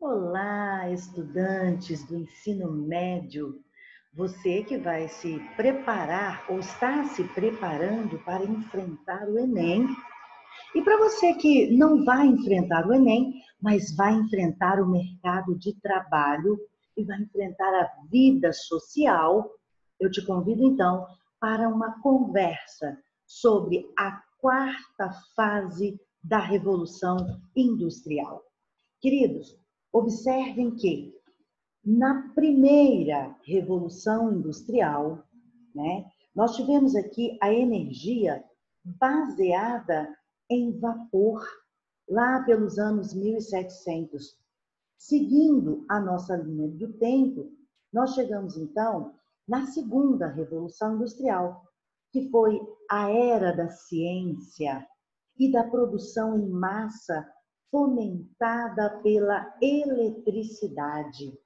Olá, estudantes do ensino médio. Você que vai se preparar ou está se preparando para enfrentar o Enem. E para você que não vai enfrentar o Enem, mas vai enfrentar o mercado de trabalho e vai enfrentar a vida social, eu te convido então para uma conversa sobre a quarta fase da Revolução Industrial. Queridos, observem que na primeira revolução industrial, né, nós tivemos aqui a energia baseada em vapor, lá pelos anos 1700. Seguindo a nossa linha do tempo, nós chegamos então na segunda revolução industrial, que foi a era da ciência e da produção em massa fomentada pela eletricidade.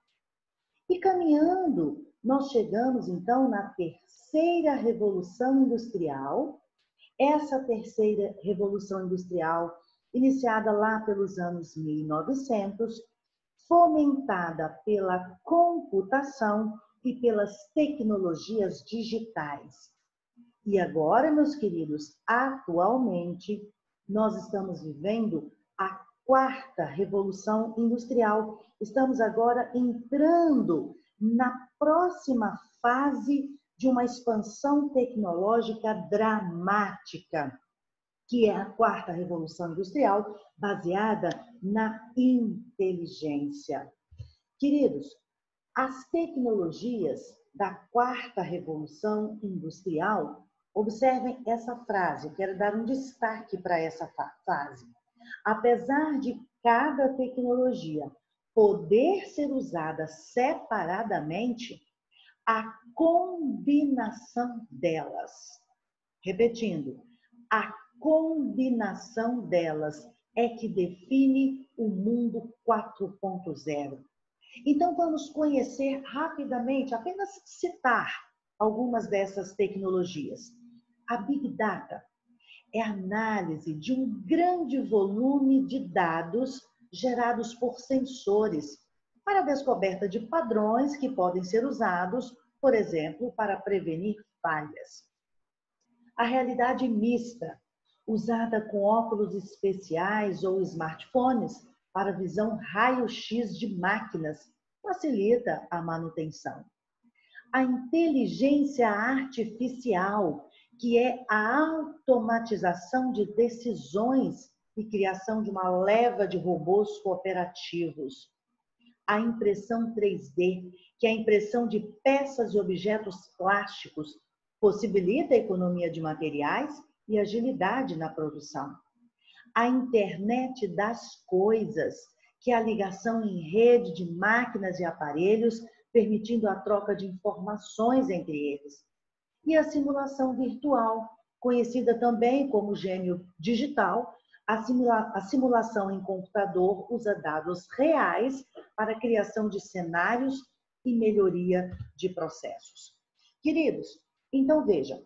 E caminhando, nós chegamos então na terceira revolução industrial. Essa terceira revolução industrial, iniciada lá pelos anos 1900, fomentada pela computação e pelas tecnologias digitais. E agora, meus queridos, atualmente, nós estamos vivendo a quarta revolução industrial. Estamos agora entrando na próxima fase de uma expansão tecnológica dramática, que é a quarta revolução industrial, baseada na inteligência. Queridos, as tecnologias da quarta revolução industrial, observem essa frase, eu quero dar um destaque para essa frase. Apesar de cada tecnologia poder ser usada separadamente, a combinação delas, repetindo, a combinação delas é que define o mundo 4.0. Então, vamos conhecer rapidamente, apenas citar algumas dessas tecnologias. A Big Data é a análise de um grande volume de dados gerados por sensores para a descoberta de padrões que podem ser usados, por exemplo, para prevenir falhas. A realidade mista, usada com óculos especiais ou smartphones para visão raio-x de máquinas, facilita a manutenção. A inteligência artificial, que é a automatização de decisões e criação de uma leva de robôs cooperativos. A impressão 3D, que é a impressão de peças e objetos plásticos, possibilita a economia de materiais e agilidade na produção. A internet das coisas, que é a ligação em rede de máquinas e aparelhos, permitindo a troca de informações entre eles. E a simulação virtual, conhecida também como gênio digital, a simulação em computador usa dados reais para a criação de cenários e melhoria de processos. Queridos, então vejam,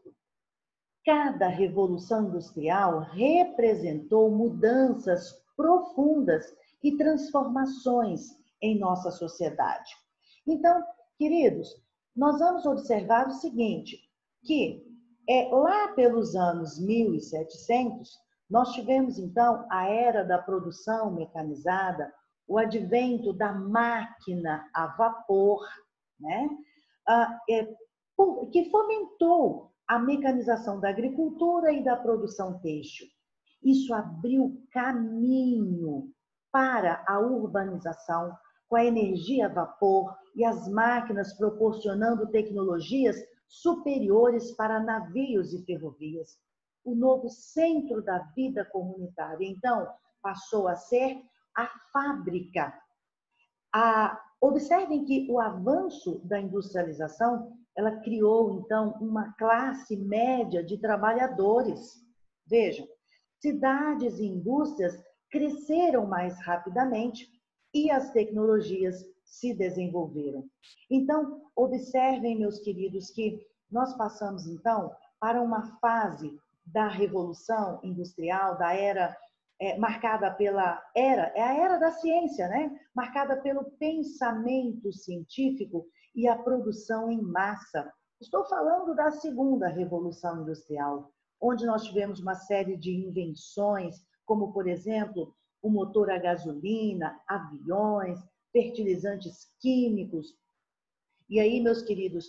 cada revolução industrial representou mudanças profundas e transformações em nossa sociedade. Então, queridos, nós vamos observar o seguinte, que lá pelos anos 1700, nós tivemos então a era da produção mecanizada, o advento da máquina a vapor, né? Que fomentou a mecanização da agricultura e da produção têxtil. Isso abriu caminho para a urbanização, com a energia a vapor e as máquinas proporcionando tecnologias superiores para navios e ferrovias. O novo centro da vida comunitária, então, passou a ser a fábrica. Observem que o avanço da industrialização, ela criou, então, uma classe média de trabalhadores. Vejam, cidades e indústrias cresceram mais rapidamente e as tecnologias se desenvolveram. Então, observem, meus queridos, que nós passamos, então, para uma fase da revolução industrial, da era marcada pela era, é a era da ciência, né? Marcada pelo pensamento científico e a produção em massa. Estou falando da segunda revolução industrial, onde nós tivemos uma série de invenções, como, por exemplo, o motor a gasolina, aviões, fertilizantes químicos. E aí, meus queridos,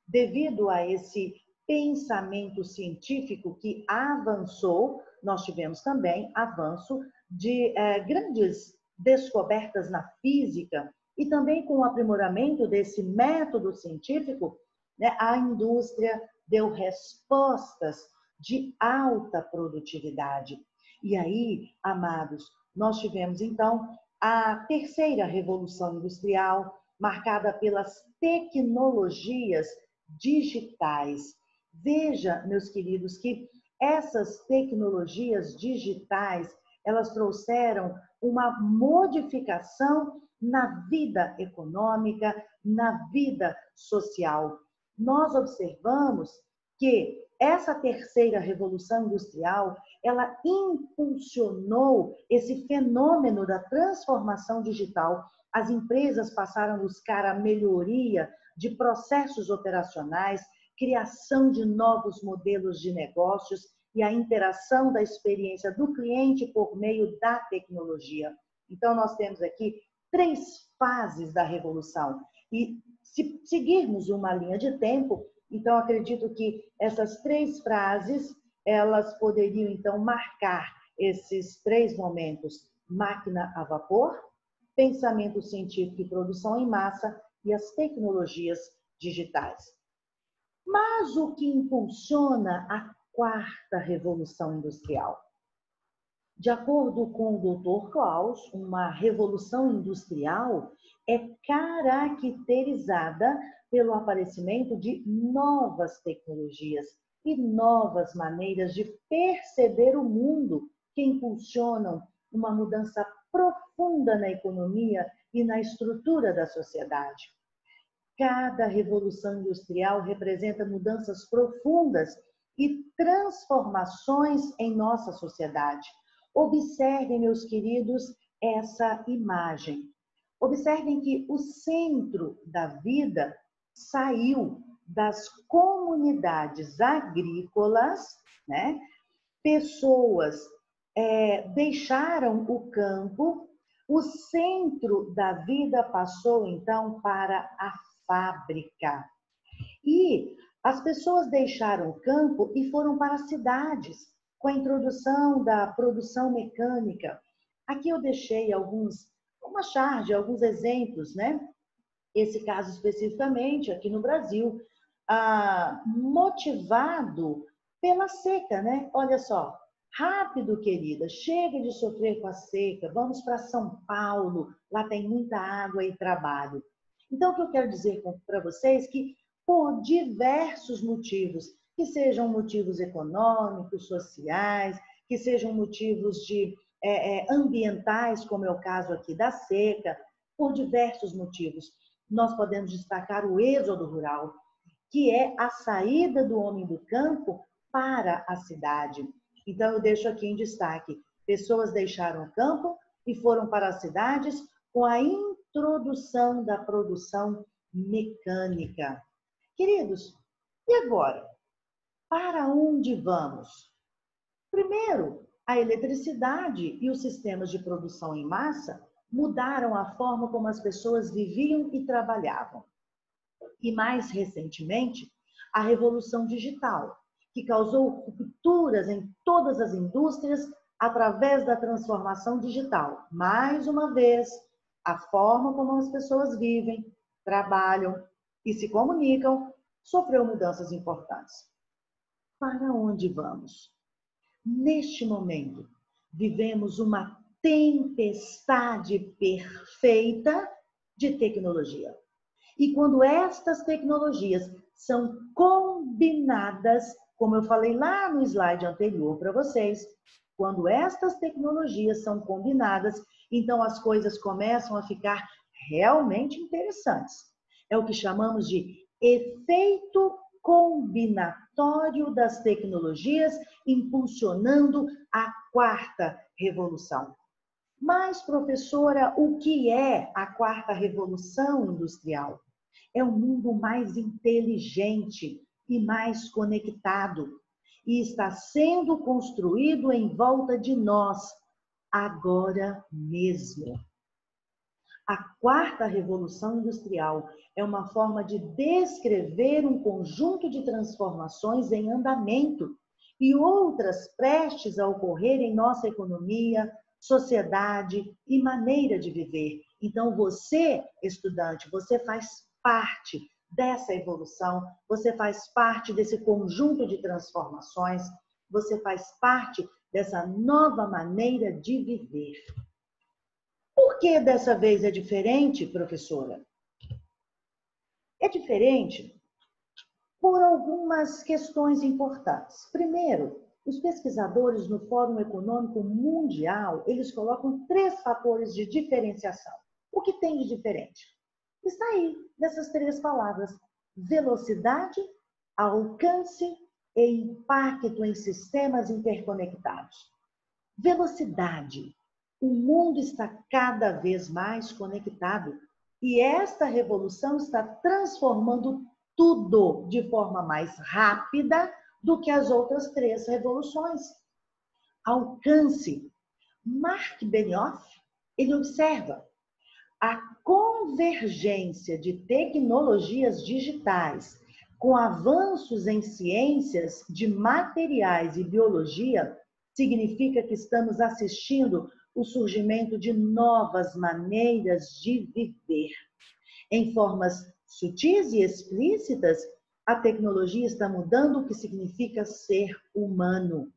devido a esse pensamento científico que avançou, nós tivemos também avanço de grandes descobertas na física e também com o aprimoramento desse método científico, né, a indústria deu respostas de alta produtividade. E aí, amados, nós tivemos então a terceira revolução industrial, marcada pelas tecnologias digitais. Veja, meus queridos, que essas tecnologias digitais, elas trouxeram uma modificação na vida econômica, na vida social. Nós observamos que essa terceira revolução industrial, ela impulsionou esse fenômeno da transformação digital. As empresas passaram a buscar a melhoria de processos operacionais, criação de novos modelos de negócios e a interação da experiência do cliente por meio da tecnologia. Então, nós temos aqui 3 fases da revolução. E se seguirmos uma linha de tempo, então acredito que essas 3 frases, elas poderiam então marcar esses 3 momentos: máquina a vapor, pensamento científico e produção em massa e as tecnologias digitais. Mas o que impulsiona a 4ª revolução industrial? De acordo com o Dr. Klaus, uma revolução industrial é caracterizada pelo aparecimento de novas tecnologias e novas maneiras de perceber o mundo que impulsionam uma mudança profunda na economia e na estrutura da sociedade. Cada revolução industrial representa mudanças profundas e transformações em nossa sociedade. Observem, meus queridos, essa imagem. Observem que o centro da vida saiu das comunidades agrícolas, né? Pessoas deixaram o campo, o centro da vida passou então para a fábrica. E as pessoas deixaram o campo e foram para as cidades, com a introdução da produção mecânica. Aqui eu deixei uma charge, alguns exemplos, né? Esse caso especificamente aqui no Brasil, motivado pela seca, né? Olha só, rápido, querida, chega de sofrer com a seca, vamos para São Paulo, lá tem muita água e trabalho. Então, o que eu quero dizer para vocês é que, por diversos motivos, que sejam motivos econômicos, sociais, que sejam motivos ambientais, como é o caso aqui da seca, por diversos motivos, nós podemos destacar o êxodo rural, que é a saída do homem do campo para a cidade. Então, eu deixo aqui em destaque: pessoas deixaram o campo e foram para as cidades com a introdução da produção mecânica. Queridos, e agora? Para onde vamos? Primeiro, a eletricidade e os sistemas de produção em massa mudaram a forma como as pessoas viviam e trabalhavam. E mais recentemente, a revolução digital, que causou rupturas em todas as indústrias através da transformação digital. Mais uma vez, a forma como as pessoas vivem, trabalham e se comunicam sofreu mudanças importantes. Para onde vamos? Neste momento, vivemos uma tempestade perfeita de tecnologia. E quando estas tecnologias são combinadas, como eu falei lá no slide anterior para vocês, quando estas tecnologias são combinadas, então as coisas começam a ficar realmente interessantes. É o que chamamos de efeito combinatório das tecnologias, impulsionando a quarta revolução. Mas, professora, o que é a quarta revolução industrial? É um mundo mais inteligente e mais conectado, e está sendo construído em volta de nós, agora mesmo. A quarta revolução industrial é uma forma de descrever um conjunto de transformações em andamento e outras prestes a ocorrer em nossa economia, sociedade e maneira de viver. Então, você, estudante, você faz parte dessa evolução, você faz parte desse conjunto de transformações, você faz parte dessa nova maneira de viver. Por que dessa vez é diferente, professora? É diferente por algumas questões importantes. Primeiro, os pesquisadores no Fórum Econômico Mundial, eles colocam 3 fatores de diferenciação. O que tem de diferente? Está aí, nessas 3 palavras: velocidade, alcance e impacto em sistemas interconectados. Velocidade. O mundo está cada vez mais conectado e esta revolução está transformando tudo de forma mais rápida do que as outras 3 revoluções. Alcance. Mark Benioff, ele observa a convergência de tecnologias digitais com avanços em ciências de materiais e biologia significa que estamos assistindo o surgimento de novas maneiras de viver. Em formas sutis e explícitas, a tecnologia está mudando o que significa ser humano.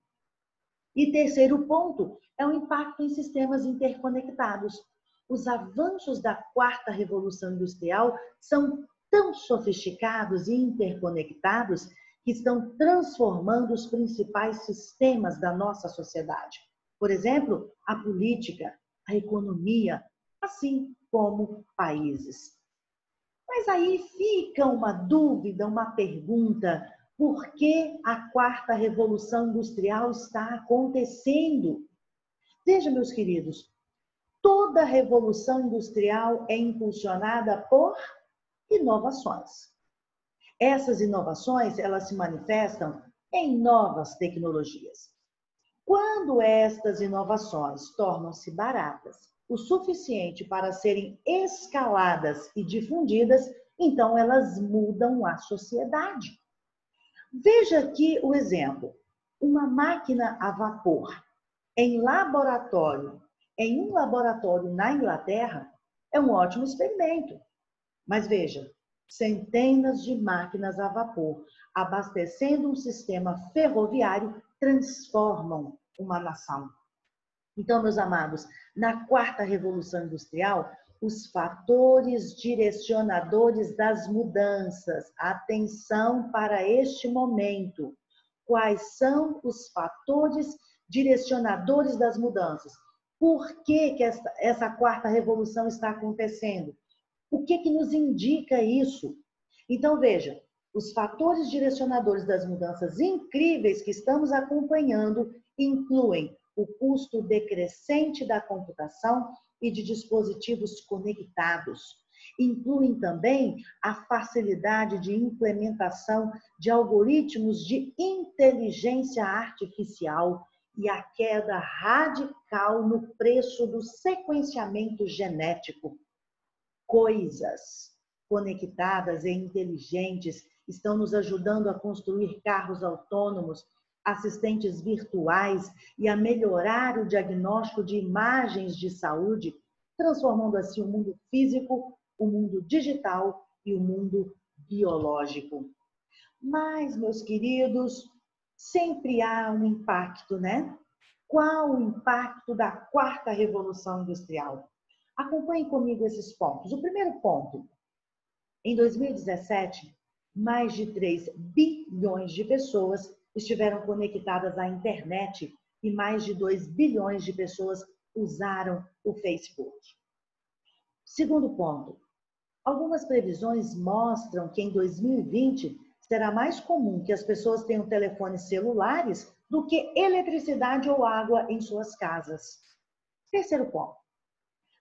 E terceiro ponto é o impacto em sistemas interconectados. Os avanços da quarta revolução industrial são tão sofisticados e interconectados que estão transformando os principais sistemas da nossa sociedade. Por exemplo, a política, a economia, assim como países. Mas aí fica uma dúvida, uma pergunta: por que a quarta revolução industrial está acontecendo? Veja, meus queridos, toda revolução industrial é impulsionada por inovações. Essas inovações, elas se manifestam em novas tecnologias. Quando estas inovações tornam-se baratas o suficiente para serem escaladas e difundidas, então elas mudam a sociedade. Veja aqui o exemplo. Uma máquina a vapor em um laboratório na Inglaterra, é um ótimo experimento. Mas veja, centenas de máquinas a vapor abastecendo um sistema ferroviário transformam uma nação. Então, meus amados, na quarta revolução industrial, os fatores direcionadores das mudanças, atenção para este momento. Quais são os fatores direcionadores das mudanças? Por que essa quarta revolução está acontecendo? O que nos indica isso? Então, veja, os fatores direcionadores das mudanças incríveis que estamos acompanhando incluem o custo decrescente da computação e de dispositivos conectados. Incluem também a facilidade de implementação de algoritmos de inteligência artificial e a queda radical no preço do sequenciamento genético. Coisas conectadas e inteligentes estão nos ajudando a construir carros autônomos, assistentes virtuais e a melhorar o diagnóstico de imagens de saúde, transformando assim o mundo físico, o mundo digital e o mundo biológico. Mas, meus queridos, sempre há um impacto, né? Qual o impacto da quarta revolução industrial? Acompanhe comigo esses pontos. O primeiro ponto, em 2017, mais de 3 bilhões de pessoas estiveram conectadas à internet e mais de 2 bilhões de pessoas usaram o Facebook. Segundo ponto, algumas previsões mostram que em 2020 será mais comum que as pessoas tenham telefones celulares do que eletricidade ou água em suas casas. Terceiro ponto.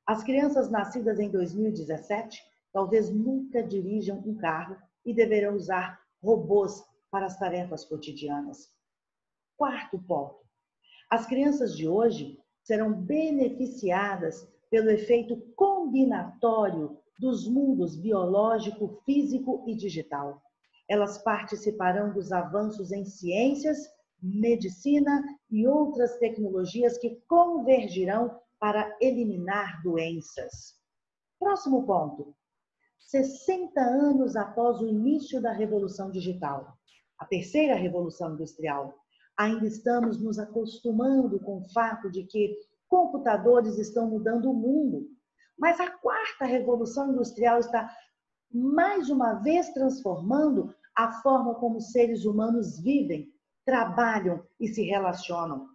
As crianças nascidas em 2017 talvez nunca dirijam um carro e deverão usar robôs para as tarefas cotidianas. Quarto ponto. As crianças de hoje serão beneficiadas pelo efeito combinatório dos mundos biológico, físico e digital. Elas participarão dos avanços em ciências, medicina e outras tecnologias que convergirão para eliminar doenças. Próximo ponto. 60 anos após o início da Revolução Digital, a terceira Revolução Industrial, ainda estamos nos acostumando com o fato de que computadores estão mudando o mundo. Mas a quarta Revolução Industrial está, mais uma vez, transformando a forma como os seres humanos vivem, trabalham e se relacionam.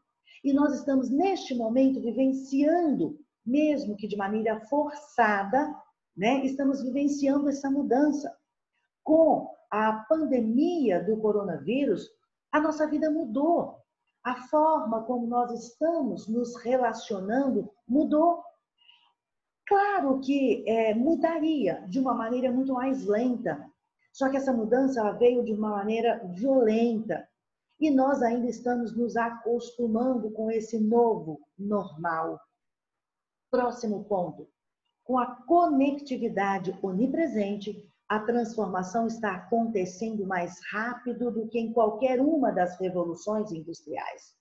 E nós estamos, neste momento, vivenciando, mesmo que de maneira forçada, né, estamos vivenciando essa mudança. Com a pandemia do coronavírus, a nossa vida mudou. A forma como nós estamos nos relacionando mudou. Claro que mudaria de uma maneira muito mais lenta. Só que essa mudança ela veio de uma maneira violenta. E nós ainda estamos nos acostumando com esse novo normal. Próximo ponto. Com a conectividade onipresente, a transformação está acontecendo mais rápido do que em qualquer uma das revoluções industriais.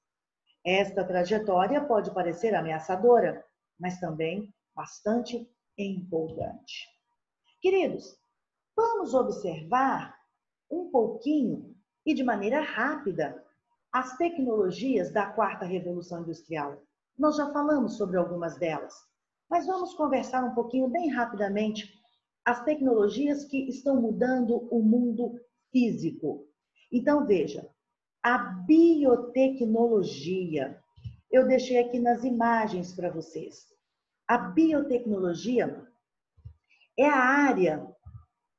Esta trajetória pode parecer ameaçadora, mas também bastante empolgante. Queridos, vamos observar um pouquinho e de maneira rápida as tecnologias da quarta revolução industrial. Nós já falamos sobre algumas delas, mas vamos conversar um pouquinho bem rapidamente as tecnologias que estão mudando o mundo físico. Então, veja, a biotecnologia. Eu deixei aqui nas imagens para vocês. A biotecnologia é a área,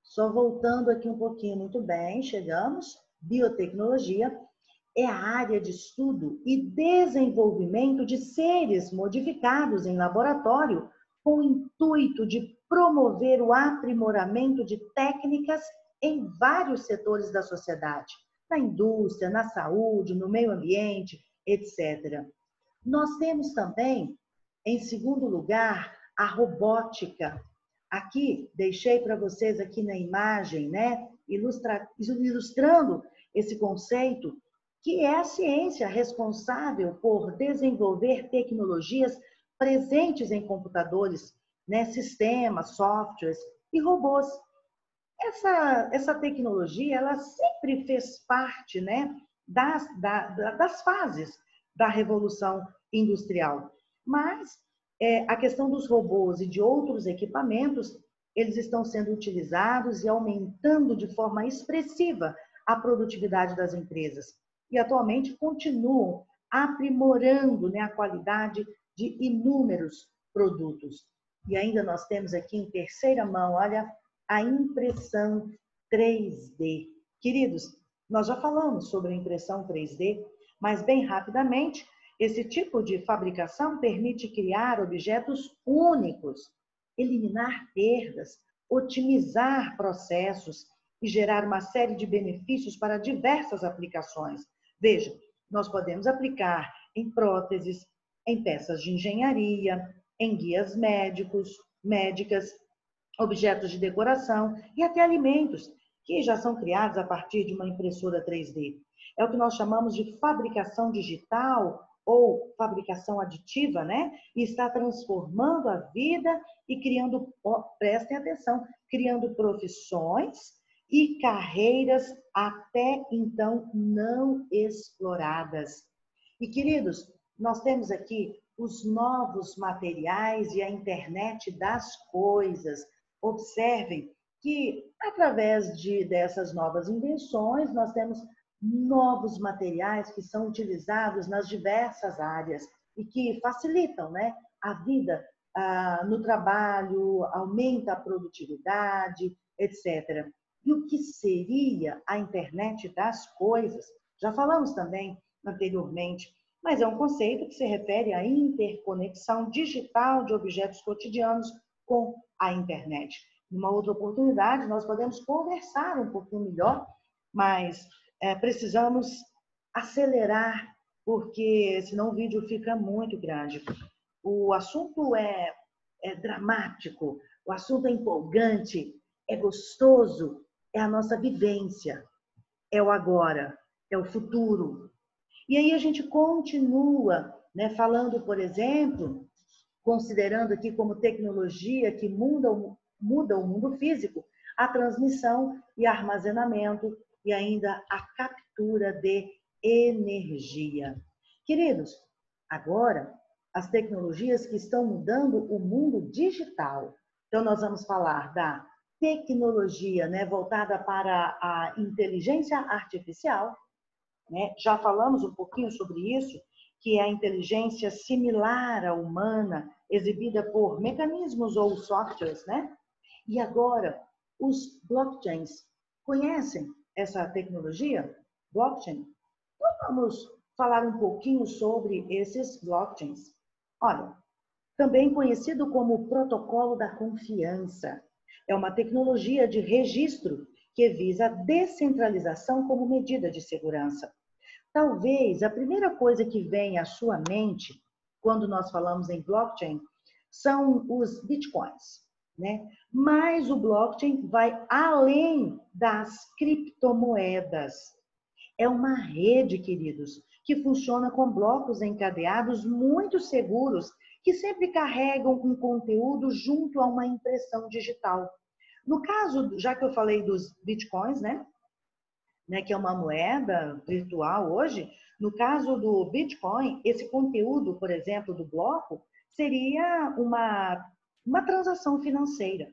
só voltando aqui um pouquinho, muito bem, chegamos. Biotecnologia é a área de estudo e desenvolvimento de seres modificados em laboratório com o intuito de promover o aprimoramento de técnicas em vários setores da sociedade, na indústria, na saúde, no meio ambiente, etc. Nós temos também, em segundo lugar, a robótica. Aqui, deixei para vocês aqui na imagem, né, ilustrando esse conceito, que é a ciência responsável por desenvolver tecnologias presentes em computadores, né, sistemas, softwares e robôs. Essa tecnologia, ela sempre fez parte, né, das fases da Revolução Industrial. Mas a questão dos robôs e de outros equipamentos, eles estão sendo utilizados e aumentando de forma expressiva a produtividade das empresas. E atualmente continuam aprimorando, né, a qualidade de inúmeros produtos. E ainda nós temos aqui em terceira mão, olha, a impressão 3D. Queridos, nós já falamos sobre a impressão 3D, mas bem rapidamente, esse tipo de fabricação permite criar objetos únicos, eliminar perdas, otimizar processos e gerar uma série de benefícios para diversas aplicações. Veja, nós podemos aplicar em próteses, em peças de engenharia, em guias médicas, objetos de decoração e até alimentos, que já são criados a partir de uma impressora 3D. É o que nós chamamos de fabricação digital ou fabricação aditiva, né? E está transformando a vida e criando, prestem atenção, criando profissões e carreiras até então não exploradas. E, queridos, nós temos aqui os novos materiais e a internet das coisas. Observem que, através dessas novas invenções, nós temos novos materiais que são utilizados nas diversas áreas e que facilitam, né, a vida no trabalho, aumenta a produtividade, etc. E o que seria a internet das coisas? Já falamos também anteriormente, mas é um conceito que se refere à interconexão digital de objetos cotidianos com a internet. Numa outra oportunidade, nós podemos conversar um pouquinho melhor, mas precisamos acelerar, porque senão o vídeo fica muito grande. O assunto é dramático, o assunto é empolgante, é gostoso, é a nossa vivência, é o agora, é o futuro. E aí a gente continua, né, falando, por exemplo, considerando aqui como tecnologia que muda o mundo físico, a transmissão e armazenamento e ainda a captura de energia. Queridos, agora as tecnologias que estão mudando o mundo digital. Então nós vamos falar da tecnologia, né, voltada para a inteligência artificial, né? Já falamos um pouquinho sobre isso, que é a inteligência similar à humana, exibida por mecanismos ou softwares, né? E agora, os blockchains. Conhecem essa tecnologia? Blockchain? Então, vamos falar um pouquinho sobre esses blockchains. Olha, também conhecido como protocolo da confiança. É uma tecnologia de registro que visa a descentralização como medida de segurança. Talvez a primeira coisa que vem à sua mente quando nós falamos em blockchain são os bitcoins, né? Mas o blockchain vai além das criptomoedas. É uma rede, queridos, que funciona com blocos encadeados muito seguros, que sempre carregam um conteúdo junto a uma impressão digital. No caso, já que eu falei dos bitcoins, né, que é uma moeda virtual hoje, no caso do Bitcoin, esse conteúdo, por exemplo, do bloco, seria uma transação financeira.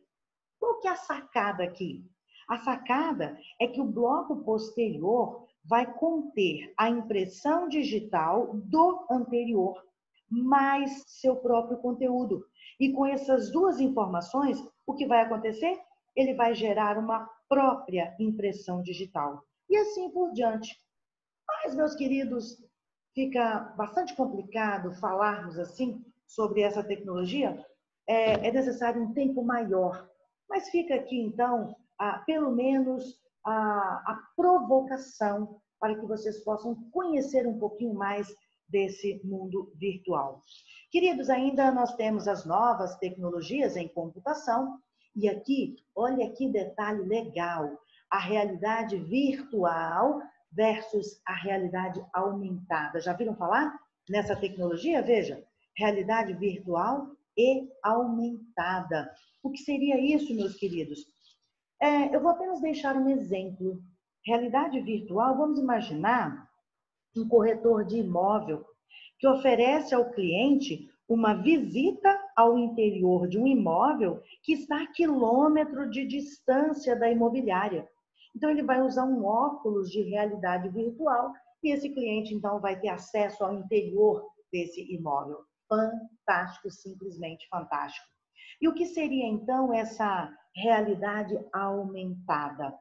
Qual que é a sacada aqui? A sacada é que o bloco posterior vai conter a impressão digital do anterior, mais seu próprio conteúdo. E com essas duas informações, o que vai acontecer? Ele vai gerar uma própria impressão digital. E assim por diante. Mas, meus queridos, fica bastante complicado falarmos assim sobre essa tecnologia. É necessário um tempo maior. Mas fica aqui, então, pelo menos a provocação para que vocês possam conhecer um pouquinho mais desse mundo virtual. Queridos, ainda nós temos as novas tecnologias em computação. E aqui, olha que detalhe legal, a realidade virtual versus a realidade aumentada. Já viram falar nessa tecnologia? Veja, realidade virtual e aumentada. O que seria isso, meus queridos? Eu vou apenas deixar um exemplo. Realidade virtual, vamos imaginar um corretor de imóvel que oferece ao cliente uma visita ao interior de um imóvel que está a quilômetro de distância da imobiliária. Então, ele vai usar um óculos de realidade virtual e esse cliente, então, vai ter acesso ao interior desse imóvel. Fantástico, simplesmente fantástico. E o que seria, então, essa realidade aumentada?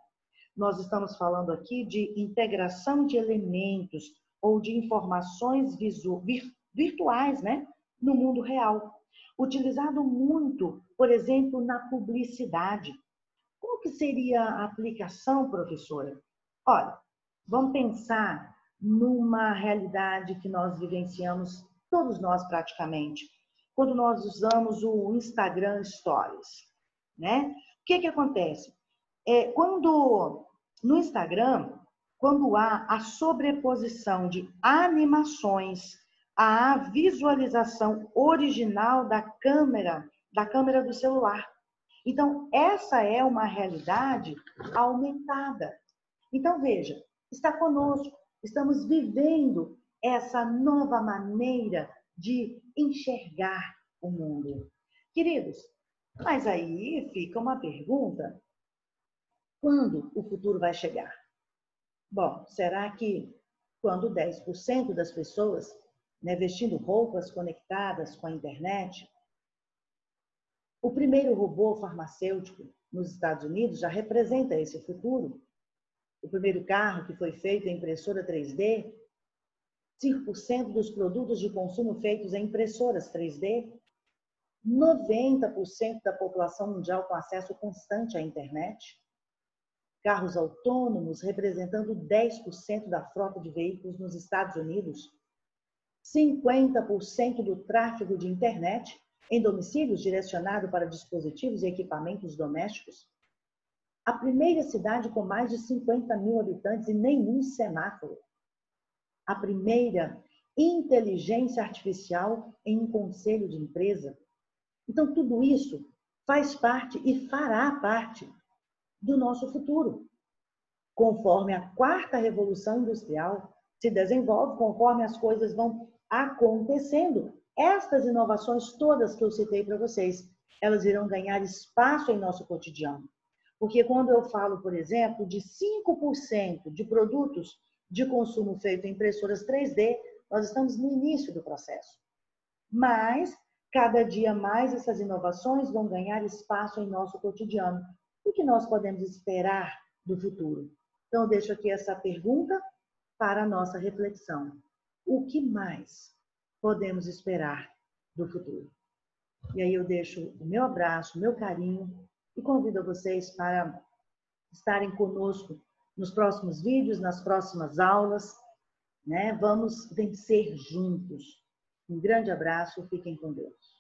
Nós estamos falando aqui de integração de elementos ou de informações virtuais, né, no mundo real. Utilizado muito, por exemplo, na publicidade. Como que seria a aplicação, professora? Olha, vamos pensar numa realidade que nós vivenciamos, todos nós praticamente, quando nós usamos o Instagram Stories, né? O que que acontece? Quando no Instagram, quando há a sobreposição de animações à visualização original da câmera do celular. Então, essa é uma realidade aumentada. Então, veja, está conosco, estamos vivendo essa nova maneira de enxergar o mundo. Queridos, mas aí fica uma pergunta: quando o futuro vai chegar? Bom, será que quando 10% das pessoas, né, vestindo roupas conectadas com a internet, O primeiro robô farmacêutico nos Estados Unidos já representa esse futuro. O primeiro carro que foi feito em impressora 3D, 5% dos produtos de consumo feitos em impressoras 3D, 90% da população mundial com acesso constante à internet, carros autônomos representando 10% da frota de veículos nos Estados Unidos, 50% do tráfego de internet em domicílios direcionado para dispositivos e equipamentos domésticos, a primeira cidade com mais de 50 mil habitantes e nenhum semáforo, a primeira inteligência artificial em um conselho de empresa. Então, tudo isso faz parte e fará parte do nosso futuro. Conforme a quarta revolução industrial se desenvolve, conforme as coisas vão acontecendo, estas inovações todas que eu citei para vocês, elas irão ganhar espaço em nosso cotidiano. Porque quando eu falo, por exemplo, de 5% de produtos de consumo feito em impressoras 3D, nós estamos no início do processo. Mas, cada dia mais, essas inovações vão ganhar espaço em nosso cotidiano. O que nós podemos esperar do futuro? Então, eu deixo aqui essa pergunta para a nossa reflexão. O que mais podemos esperar do futuro? E aí eu deixo o meu abraço, o meu carinho e convido vocês para estarem conosco nos próximos vídeos, nas próximas aulas, né? Vamos vencer juntos. Um grande abraço, fiquem com Deus.